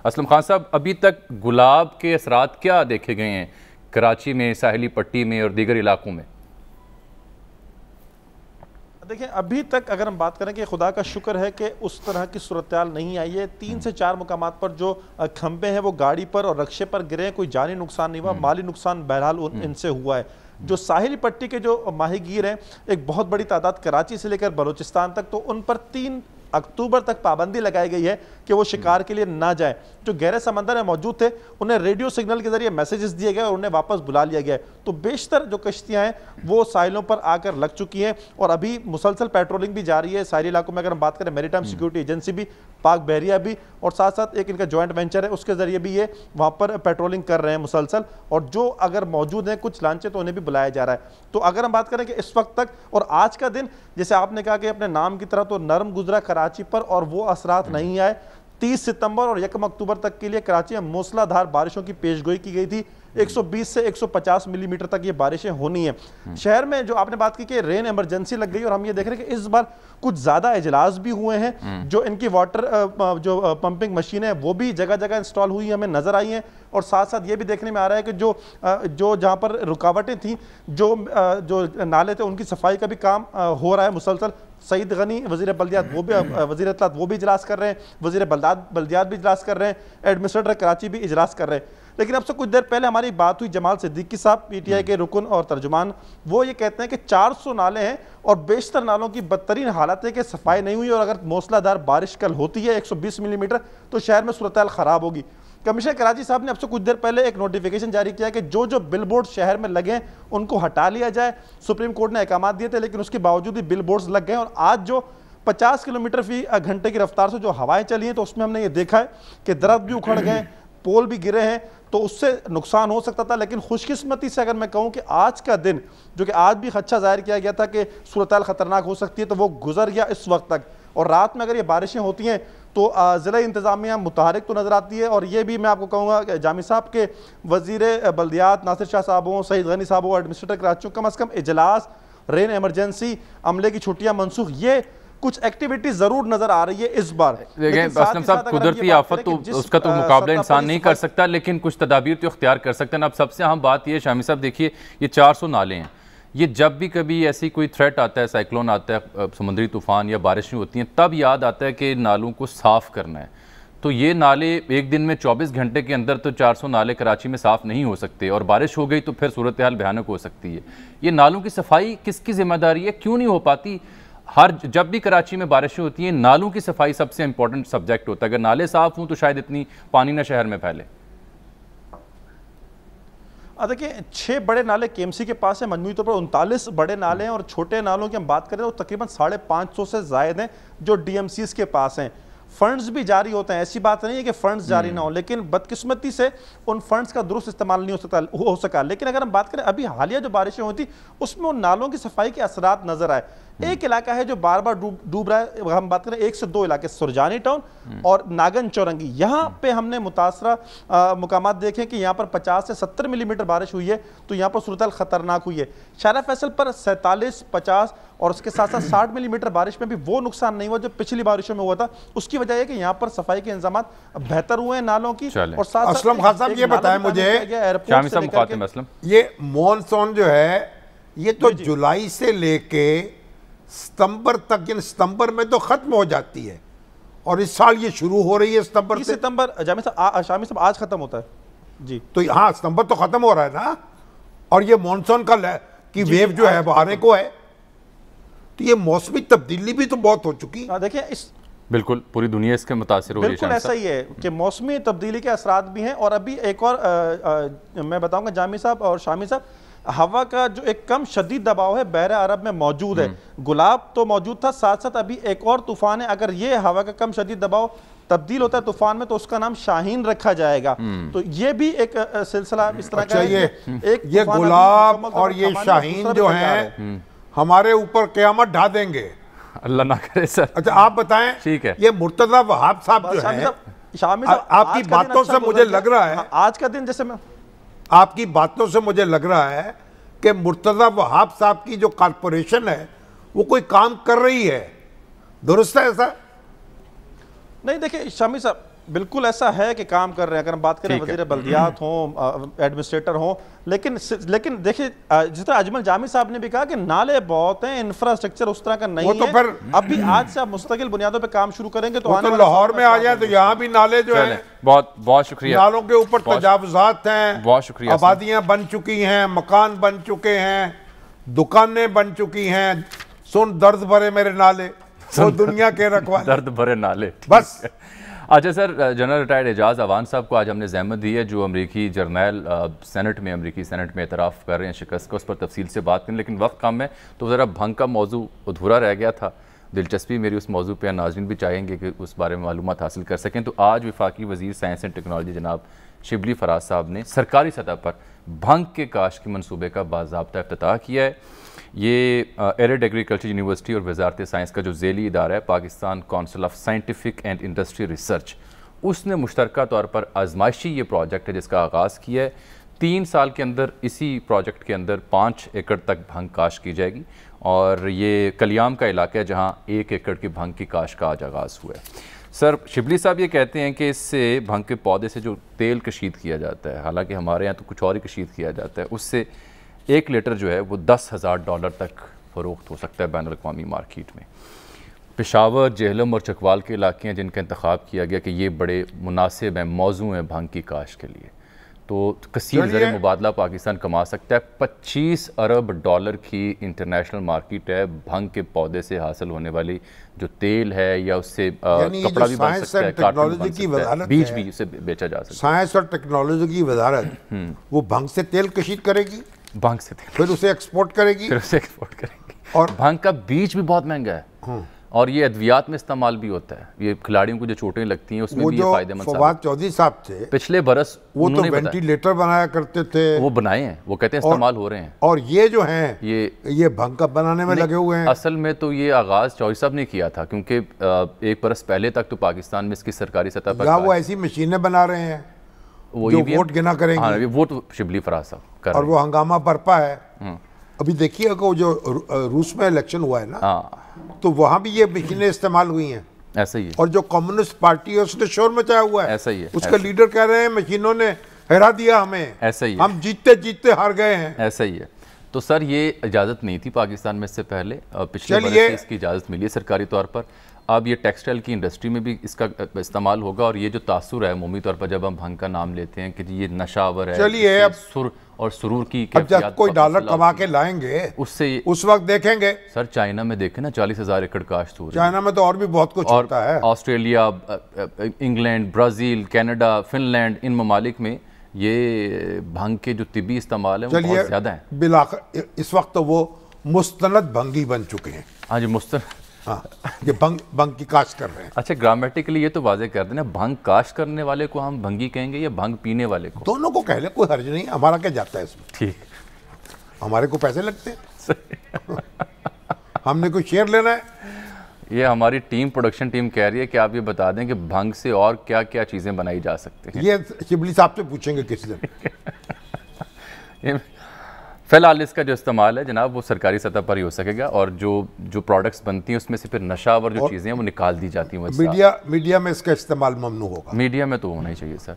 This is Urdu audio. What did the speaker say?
اسلم خان صاحب، ابھی تک گلاب کے اثرات کیا دیکھے گئے ہیں کراچی میں، ساحلی پٹی میں اور دیگر علاقوں میں؟ دیکھیں ابھی تک اگر ہم بات کریں کہ خدا کا شکر ہے کہ اس طرح کی صورتحال نہیں آئی ہے. 3 سے 4 مقامات پر جو کھمبے ہیں وہ گاڑی پر اور رکشے پر گرے ہیں. کوئی جانی نقصان نہیں ہوا، مالی نقصان بہرحال ان سے ہوا ہے. جو ساحلی پٹی کے جو ماہی گیر ہیں، ایک بہت بڑی تعداد کراچی سے لے کر بلوچستان تک، تو ان پر 3 اکتوبر تک پابندی لگائی گئی ہے کہ وہ شکار کے لیے نہ جائیں. جو گہرے سمندر میں موجود تھے انہیں ریڈیو سگنل کے ذریعے میسیجز دیے گئے اور انہیں واپس بلا لیا گیا ہے. تو بیشتر جو کشتیاں ہیں وہ ساحلوں پر آ کر لگ چکی ہیں اور ابھی مسلسل پیٹرولنگ بھی جاری ہے ساحلی علاقوں میں. اگر ہم بات کریں میری ٹائم سیکیورٹی ایجنسی بھی، پاک بحریہ بھی، اور ساتھ ساتھ ایک ان کا جوائنٹ وینچر ہے، اس کے ذریعے بھی یہ وہاں پر پیٹرولنگ کر رہے ہیں مسلسل. اور جو اگر موجود ہیں کچھ لانچیں تو انہیں بھی بلایا جا رہا ہے. تو اگر ہم بات کریں کہ اس وقت تک اور آج کا دن، جیسے آپ نے کہا کہ اپنے نام کی طرح، تو نرم گزرا کراچی پر اور وہ اثرات نہیں آئے. 30 ستمبر اور 1 اکتوبر تک کے لیے کراچی میں موسلا دھار بارشوں کی پیشگوئی کی گئی تھی. 120 سے 150 ملی میٹر تک یہ بارشیں ہونی ہیں. شہر میں جو آپ نے بات کی کہ رین ایمرجنسی لگ گئی، اور ہم یہ دیکھ رہے ہیں کہ اس بار کچھ زیادہ اجلاس بھی ہوئے ہیں. جو ان کی واٹر جو پمپنگ مشینیں ہیں وہ بھی جگہ جگہ انسٹال ہوئی ہمیں نظر آئی ہیں. اور ساتھ ساتھ یہ بھی دیکھنے میں آ رہا ہے کہ جو جہاں پر رکاوٹیں تھیں، جو نالے تھے، ان کی صفائی کا بھی کام ہو رہا ہے مسلسل. سعید غنی وزیر بلدیات وہ بھی وزیر اطلاعات وہ بھی اجلاس کر رہے ہیں، وزیر بلدیات بھی اجلاس کر رہے ہیں، ایڈمنسٹریٹر کراچی بھی اجلاس کر رہے ہیں. لیکن اب سے کچھ دیر پہلے ہماری بات ہوئی جمال صدیقی صاحب، پی ٹی آئی کے رکن اور ترجمان. وہ یہ کہتے ہیں کہ 400 نالے ہیں اور بیشتر نالوں کی بدترین حالت ہے کہ صفائی نہیں ہوئی، اور اگر موسلا دھار بارش کل ہوتی ہے 120 ملی میٹر تو شہر میں صورتحال خراب ہوگی. کمشنر کراچی صاحب نے اب سے کچھ دیر پہلے ایک نوٹیفیکیشن جاری کیا کہ جو بل بورڈ شہر میں لگے ہیں ان کو ہٹا لیا جائے. سپریم کورٹ نے احکامات دیے تھے لیکن اس کے باوجود بھی بل بورڈز لگ گئے. اور آج جو 50 کلومیٹر فی گھنٹے کی رفتار سے جو ہوائیں چلی ہیں، تو اس میں ہم نے یہ دیکھا ہے کہ درخت بھی اکھڑ گئے، پول بھی گرے ہیں. تو اس سے نقصان ہو سکتا تھا. لیکن خوش قسمتی سے اگر میں کہوں کہ آج کا دن، جو کہ آج بھی خدشہ ظاہر کیا گیا تھا کہ صورتحال خطرناک ہو سکتی ہے، تو وہ گزر گیا اس وقت تک. اور رات میں اگر یہ بارشیں ہوتی ہیں تو ضلع انتظامیہ متحرک تو نظر آتی ہے. اور یہ بھی میں آپ کو کہوں گا کہ جامی صاحب کے وزیر بلدیات ناصر شاہ صاحب ہوں، سعید غنی صاحب ہوں، ایڈمنسٹریٹر کراچی، کم از کم اجلاس، رین ایمرجنسی، عملے کی چھٹیاں منسوخ، یہ کچھ ایکٹیویٹی ضرور نظر آ رہی ہے اس بار. لیکن اسلم صاحب، قدرتی آفت تو اس کا تو مقابلہ انسان نہیں کر سکتا، لیکن کچھ تدابیر تو اختیار کر سکتے ہیں. اب سب سے اہم بات یہ شامی صاحب دیکھیے، یہ 400 نالے ہیں. یہ جب بھی کبھی ایسی کوئی تھریٹ آتا ہے، سائیکلون آتا ہے، سمندری طوفان یا بارشیں ہوتی ہیں، تب یاد آتا ہے کہ نالوں کو صاف کرنا ہے. تو یہ نالے ایک دن میں 24 گھنٹے کے اندر تو 400 نالے کراچی میں صاف نہیں ہو سکتے، اور بارش ہو گئی تو پھر صورتحال بھیانک ہو سکتی ہے. یہ نالوں کی صفائی کس کی ذمہ داری ہے؟ کیوں نہیں ہو پاتی؟ جب بھی کراچی میں بارشیں ہوتی ہیں، نالوں کی صفائی سب سے امپورٹنٹ سبجیکٹ ہوتا ہے. اگر نالے صاف ہوں تو شاید اتنی پانی نہ شہر میں پھیلے. دیکھیں 6 بڑے نالے کے ایم سی کے پاس ہیں، مجموعی طور پر 39 بڑے نالے ہیں، اور چھوٹے نالوں کی ہم بات کریں تو تقریباً 550 سے زائد ہیں جو ڈی ایم سیز کے پاس ہیں. فنڈز بھی جاری ہوتے ہیں، ایسی بات نہیں ہے کہ فنڈز جاری نہ ہوں، لیکن بدقسمتی سے ان فنڈز کا درست استعمال نہیں ہو سکا. لیکن اگر ہم بات کریں ابھی حالیہ جو بارشیں ہوئی تھی اس میں ان نالوں کی صفائی کے اثرات نظر آئے. ایک علاقہ ہے جو بار بار ڈوب رہا ہے، ہم بات کریں 1 سے 2 علاقے، سرجانی ٹاؤن اور ناگن چورنگی. یہاں پہ ہم نے متاثرہ مقامات دیکھیں کہ یہاں پر 50 سے 70 ملی میٹر بارش ہوئی ہے، تو یہاں پر صورتحال خطرناک ہوئی ہے. شارع فیصل پر 47، 50 اور اس کے ساتھ ساتھ 60 ملی میٹر بارش میں بھی وہ نقصان نہیں ہوا جو پچھلی بارشوں میں ہوا تھا. اس کی وجہ یہ کہ یہاں پر صفائی کے انتظامات بہتر ہوئے ہیں نالوں کی. اور ساتھ اسلم خان صاحب یہ بتائیں مجھے، یہ مونسون جو ہے یہ تو جولائی سے لے کے ستمبر تک، یعنی ستمبر میں تو ختم ہو جاتی ہے، اور اس سال یہ شروع ہو رہی ہے ستمبر سے. ستمبر شامی صاحب آج ختم ہوتا ہے جی. تو ہاں ستمبر تو ختم ہو رہا ہے نا، اور یہ مونسون کی ویو جو ہے وہ آنے کو ہے. تو یہ موسمی تبدیلی بھی تو بہت ہو چکی. دیکھیں بالکل پوری دنیا اس کے متاثر ہو رہی ہے. بالکل ایسا ہی ہے کہ موسمی تبدیلی کے اثرات بھی ہیں. اور ابھی ایک اور میں بتاؤں گا جامی صاحب اور شامی صاحب، ہوا کا جو ایک کم شدید دباؤ ہے بحر عرب میں موجود ہے. گلاب تو موجود تھا، ساتھ ساتھ ابھی ایک اور طوفان ہے. اگر یہ ہوا کا کم شدید دباؤ تبدیل ہوتا ہے طوفان میں تو اس کا نام شاہین رکھا جائے گا. تو یہ بھی ایک سلسلہ اس طرح کا ہے. یہ گلاب اور یہ شاہین جو ہیں ہمارے اوپر قیامت ڈھا دیں گے، اللہ نہ کرے سر. اچھا آپ بتائیں، ٹھیک ہے، یہ مرتضی وہاب صاحب جو ہیں، آپ کی باتوں سے مجھے لگ رہا ہے، آج کا دن جیسے میں آپ کی باتوں سے مجھے لگ رہا ہے کہ مرتضی وہاب صاحب کی جو کارپوریشن ہے وہ کوئی کام کر رہی ہے. درست ہے ایسا؟ نہیں. دیکھیں شامی صاحب، بالکل ایسا ہے کہ کام کر رہے ہیں. اگر ہم بات کریں وزیر بلدیات ہوں, ایڈمنسٹریٹر ہوں, لیکن دیکھیں جس طرح اجمل جامی صاحب نے بھی کہا کہ نالے بہت ہیں, انفراسٹرکچر اس طرح کا نہیں ہے. اب بھی آج سے آپ مستقل بنیادوں پہ کام شروع کریں گے تو لاہور میں آ جائیں تو یہاں بھی نالے جو ہیں, بہت شکریہ, نالوں کے اوپر تجاوزات ہیں, بہت شکریہ, آبادیاں بن چکی ہیں, مکان بن چکے ہیں, دکانیں بن چکی ہیں. سن درد بھرے میرے نالے, وہ دنیا کے رکھوالے, درد بھرے نالے. بس اچھا سر, جنرل ریٹائرڈ اعجاز اعوان صاحب کو آج ہم نے زحمت دی ہے, جو امریکی جرنیل امریکی سینٹ میں اعتراف کر رہے ہیں شکست کو, اس پر تفصیل سے بات کریں, لیکن وقت کم ہے تو ذرا بھنگ کا موضوع ادھورا رہ گیا تھا. دلچسپی میری اس موضوع پہ, ناظرین بھی چاہیں گے کہ اس بارے میں معلومات حاصل کر سکیں. تو آج وفاقی وزیر سائنس اینڈ ٹیکنالوجی جناب شبلی فراز صاحب نے سرکاری سطح پر بھنگ کے کاشت کے منصوبے کا باضابطہ افتتاح کیا ہے. یہ ایرڈ ایگریکلچر یونیورسٹی اور وزارت سائنس کا جو ذیلی ادارہ ہے, Pakistan council of scientific and industry research, اس نے مشترکہ طور پر آزمائشی یہ پروجیکٹ ہے جس کا آغاز کیا ہے. 3 سال کے اندر اسی پروجیکٹ کے اندر 5 ایکڑ تک بھنگ کاشت کی جائے گی, اور یہ کلیام کا علاقہ ہے جہاں 1 ایکڑ کی بھنگ کی کاشت کا آج آغاز ہوا ہے. سر, شبلی صاحب یہ کہتے ہیں کہ اس سے بھنگ کے پودے سے جو تیل کشید کیا جاتا ہے, حالانکہ ہمارے یہاں تو کچھ اور ہی کشید کیا جاتا ہے, اس سے 1 لیٹر جو ہے وہ $10,000 تک فروخت ہو سکتا ہے بین الاقوامی مارکیٹ میں. پشاور, جہلم اور چکوال کے علاقے ہیں جن کا انتخاب کیا گیا کہ یہ بڑے مناسب ہیں, موزوں ہیں بھنگ کی کاشت کے لیے. تو کثیر زر مبادلہ پاکستان کما سکتا ہے. $25 ارب کی انٹرنیشنل مارکیٹ ہے بھنگ کے پودے سے حاصل ہونے والی جو تیل ہے, یا اس سے کپڑا بھی بن سکتا ہے, کارٹون بن سکتا ہے, بیج بھی اسے بیچا جا سکتا ہے. سائنس اور ٹیکنالوجی کی وزارت وہ بھنگ سے تیل کشید کرے گی, بھنگ سے تیل, پھر اسے ایکسپورٹ کرے گی, اور بھنگ کا بیج بھی بہت مہنگا ہے, اور یہ ادویات میں استعمال بھی ہوتا ہے. یہ کھلاڑیوں کو جو چوٹیں لگتی ہیں اس میں بھی یہ فائدہ مند. فواد چودھری صاحب تھے پچھلے برس, وہ تو وینٹیلیٹر بنایا کرتے تھے, وہ بنائے ہیں, وہ کہتے ہیں استعمال ہو رہے ہیں, اور یہ جو ہیں یہ بھنگ کا بنانے میں لگے ہوئے ہیں. اصل میں تو یہ آغاز چودھری صاحب نے کیا تھا, کیونکہ 1 برس پہلے تک تو پاکستان میں اس کی سرکاری سطح پر, یا وہ ایسی مشینیں بنا رہے ہیں جو ووٹ گنا کریں گے. ہاں, وہ تو شبلی فراز صاحب کر رہے ہیں, اور وہ ہنگامہ برپا ہے. ابھی دیکھیے کہ جو روس میں الیکشن ہوا ہے نا, تو وہاں بھی یہ مشینیں استعمال ہوئی ہیں. ایسا ہی ہے. اور جو کمیونسٹ پارٹی ہے اس نے شور مچایا ہوا ہے. ایسا ہی ہے. اس کا لیڈر کہہ رہے ہیں مشینوں نے ہرا دیا ہمیں. ایسا ہی ہے. ہم جیتتے جیتتے ہار گئے ہیں. ایسا ہی ہے. تو سر, یہ اجازت نہیں تھی پاکستان میں اس سے پہلے, پچھلے برس سے اس کی اجازت ملی ہے سرکاری طور پر. اب یہ ٹیکسٹائل کی انڈسٹری میں بھی اس کا استعمال ہوگا, اور یہ جو تاثر ہے عمومی طور پر جب ہم بھنگ کا نام لیتے ہیں کہ یہ نشہ آور ہے, چلیے اب سر اور سرور کی اب جب کوئی ڈالر کما کے لائیں گے اس وقت دیکھیں گے. سر, چائنا میں دیکھیں نا 40,000 ایکڑ کاشت ہو رہی ہے. چائنا میں تو اور بھی بہت کچھ ہوتا ہے. Australia, England, Brazil, Canada, Finland, ان ممالک میں یہ بھنگ کے جو طبی استعمال ہیں وہ بہت زیادہ ہیں. بالآخر اس وقت تو وہ مستند بھنگی بن چکے ہیں. ہاں جی, مستند, یہ بھنگ کی کاشت کر رہے ہیں. اچھا, گرامیٹیکلی یہ تو واضح کر دینا, بھنگ کاشت کرنے والے کو ہم بھنگی کہیں گے یا بھنگ پینے والے کو؟ دونوں کو کہہ لیں, کوئی حرج نہیں, ہمارا کیا جاتا ہے اس میں. ٹھیک, ہمارے کو پیسے لگتے ہیں, ہم نے کوئی شیئر لینا ہے. یہ ہماری ٹیم, پروڈکشن ٹیم کہہ رہی ہے کہ آپ یہ بتا دیں کہ بھنگ سے اور کیا کیا چیزیں بنائی جا سکتی ہیں. یہ شبلی صاحب سے پوچھیں گے کس دن. فی الحال اس کا جو استعمال ہے جناب وہ سرکاری سطح پر ہی ہو سکے گا, اور جو پروڈکٹس بنتی ہیں اس میں سے پھر نشہ آور جو چیزیں ہیں وہ نکال دی جاتی ہیں. میڈیا میں اس کا استعمال ممنوع ہوگا. میڈیا میں تو ہونا ہی چاہیے سر.